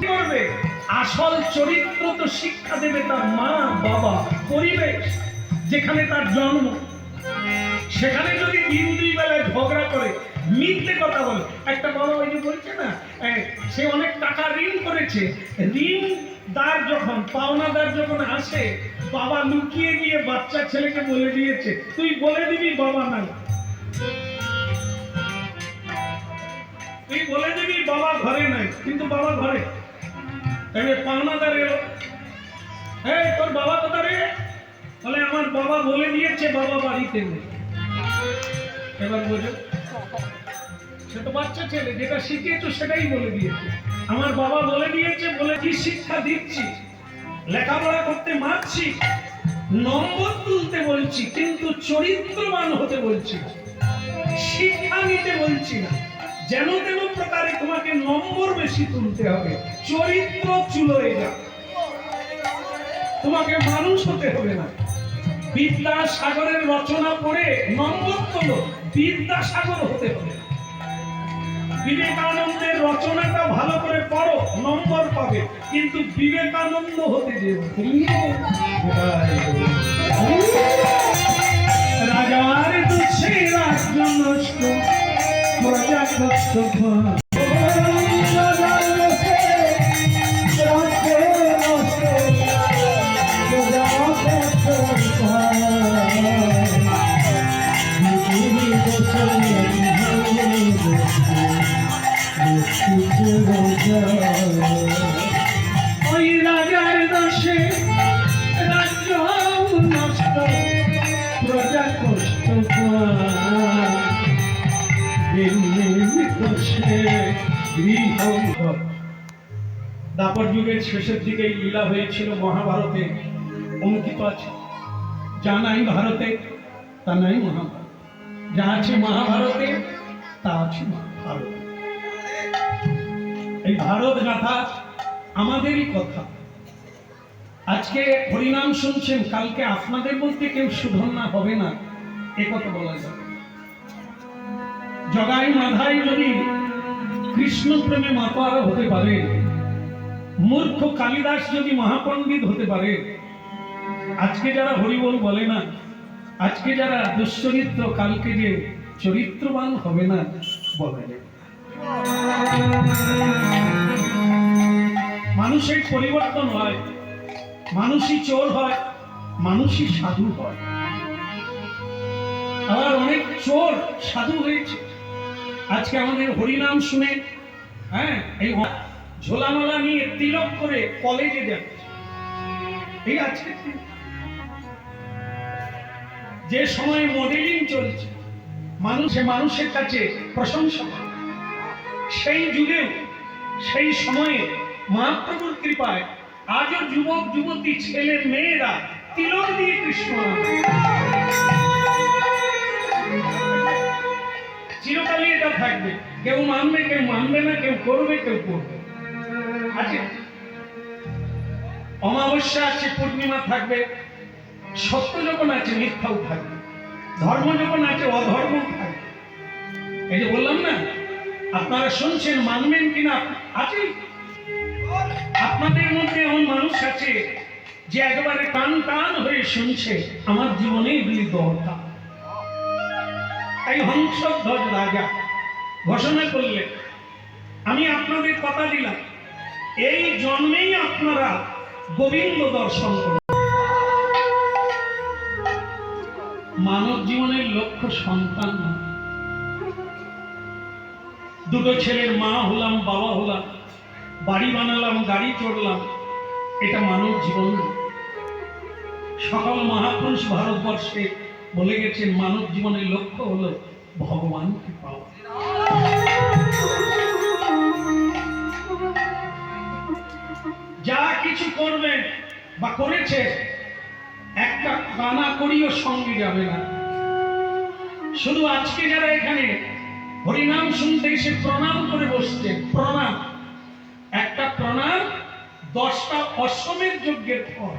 করবে আসল চরিত্র তো শিক্ষা দেবে তার মা বাবা, পরিবেশ যেখানে তার জন্ম। সেখানে যদি দিন দুই বেলায় ঝগড়া করে, মিথ্যে কথা বলে, একটা বাবা ওই যে বলছে না, সে অনেক টাকা ঋণ করেছে, ঋণদার যখন পাওনাদার যখন আসে, বাবা লুকিয়ে গিয়ে বাচ্চা ছেলেকে বলে দিয়েছে, তুই বলে দিবি বাবা নাই, তুই বলে দিবি বাবা ঘরে নাই, কিন্তু বাবা ঘরে। পাওনাদার এলো, তোর বাবা কোথা রে? বলে আমার বাবা বলে দিয়েছে বাবা বাড়িতে নেই। এবার বোঝো, সে তো বাচ্চা ছেলে, যেটা শিখিয়েছো সেটাই বলে দিয়েছে। আমার বাবা বলে দিয়েছে বলে কি শিক্ষা দিচ্ছি? লেখাপড়া করতে মারছি, নম্বর তুলতে বলছি, কিন্তু চরিত্রবান হতে বলছি, শিক্ষা নিতে বলছি না। যেন তেন প্রকারে তোমাকে নম্বর বেশি তুলতে হবে, চরিত্র চুলোয় যা, তোমাকে মানুষ হতে হবে না। বিদ্যাসাগরের রচনা পড়ে নম্বর তোলো, বিদ্যাসাগর হতে হবে। বিবেকানন্দের রচনাটা ভালো করে পড়ো, নম্বর পাবে, কিন্তু বিবেকানন্দ হতে দেবে। রাজার দুঃখে রাজ্য নষ্ট, প্রজা কষ্ট ওই রাজার দোষে রাজ্য নষ্ট, প্রজা কষ্ট দাপর যুগের শেষের দিকে লীলা হয়েছিল মহাভারতে, অঙ্কিত আছে। যা নাই ভারতে তা নাই মহাভারত, যা আছে মহাভারতে তা আছে মহাভারত। এই ভারত গাথা আমাদেরই কথা। আজকে হরিনাম শুনছেন, কালকে আপনাদের মধ্যে কেউ সুধন্যা হবে না, এ কথা বলা যাবে। জগাই মাধাই যদি কৃষ্ণ প্রেমে মাতোয়ারা হতে পারে, মূর্খ কালিদাস যদি মহাপণ্ডিত হতে পারে, আজকে যারা হরিবল বলে না, আজকে যারা দুশ্চরিত্র, কালকে যে চরিত্রবান হবে না বলে। মানুষের পরিবর্তন হয়, মানুষই চোর হয়, মানুষই সাধু হয়। আবার অনেক চোর সাধু হয়েছে। আজকে আমাদের হরিনাম শুনে এই ঝোলামালা নিয়ে তিলক করে কলেজে যাচ্ছে। এই আজকে যে সময় মডেলিং চলছে, মানুষের কাছে প্রশংসা করে, সেই যুগেও সেই সময়ে মহাপ্রভুর কৃপায় আজও যুবক যুবতী ছেলে মেয়েরা তিলক দিয়ে কৃষ্ণ চিরকালই এটা থাকবে। কেউ মানবে, কেউ মানবে না, কেউ করবে, কেউ করবে। আছে অমাবস্যা আছে, পূর্ণিমা থাকবে, সত্য যখন আছে মিথ্যাও থাকবে, ধর্ম যখন আছে অধর্ম থাকবে। এই যে বললাম না, আপনারা শুনছেন, মানবেন কিনা আছে। আপনাদের মধ্যে এমন মানুষ আছে যে একেবারে টান টান হয়ে শুনছে, আমার জীবনেই দুই দরকার। তাই হংসধ্বজ রাজা ঘোষণা করলেন, আমি আপনাদের কথা দিলাম, এই জন্মেই আপনারা গোবিন্দ দর্শন করুন। মানব জীবনের লক্ষ্য সন্তান না। দুটো ছেলের মা হলাম, বাবা হলাম, বাড়ি বানালাম, গাড়ি চড়লাম, এটা মানব জীবন না। সকল মহাপুরুষ ভারতবর্ষে বলে গেছেন, মানব জীবনের লক্ষ্য হলো ভগবানকে পাওয়া। যা কিছু করবে বা করেছে, একটা কানা করিও সঙ্গে যাবে না। শুধু আজকে যারা এখানে হরিনাম শুনতে এসে প্রণাম করে বসছে, প্রণাম, একটা প্রণাম 10টা অশ্বমেধ যজ্ঞের ফল।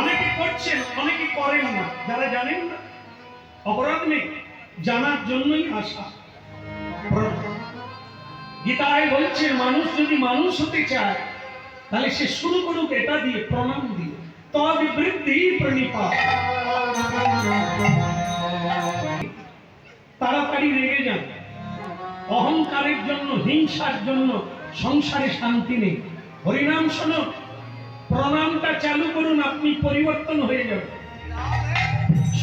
অনেকে করছেন, অনেকে করেন না। যারা জানেন না, অপরাধ নেই, জানার জন্যই আসা। গীতায় বলছে মানুষ যদি মানুষ হতে চায় তাহলে সে শুরু করুক এটা দিয়ে, প্রণাম দিয়ে। তদ বৃদ্ধি প্রণিপাত। তাড়াতাড়ি রেগে যান, অহংকারের জন্য, হিংসার জন্য সংসারে শান্তি নেই। হরিনাম শোনো, প্রণামটা চালু করুন, আপনি পরিবর্তন হয়ে যাবেন।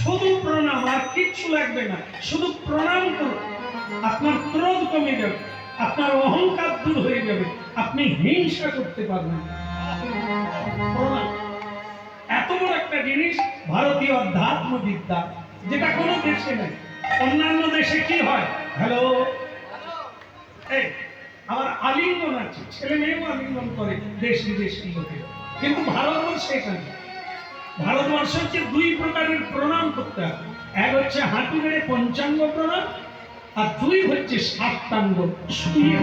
শুধু প্রণাম, আর কিচ্ছু লাগবে না, শুধু প্রণাম করুন। আপনার ক্রোধ কমে যাবে, আপনার অহংকার দূর হয়ে যাবে, আপনি হিংসা করতে পারবেন। প্রণাম এত বড় একটা জিনিস, ভারতীয় অধ্যাত্ম বিদ্যা, যেটা কোনো দেশে নেই। অন্যান্য দেশে কি হয়, হ্যালো, এই আবার আলিঙ্গন আছে, ছেলে মেয়েও আলিঙ্গন করে দেশ বিদেশি লোকে, কিন্তু ভারতবর্ষে এটা নেই। ভারতবর্ষ হচ্ছে দুই প্রকারের প্রণাম করতে হবে। এক হচ্ছে হাঁটু গেড়ে পঞ্চাঙ্গ প্রণাম, আর দুই হচ্ছে সাষ্টাঙ্গ শুয়ে।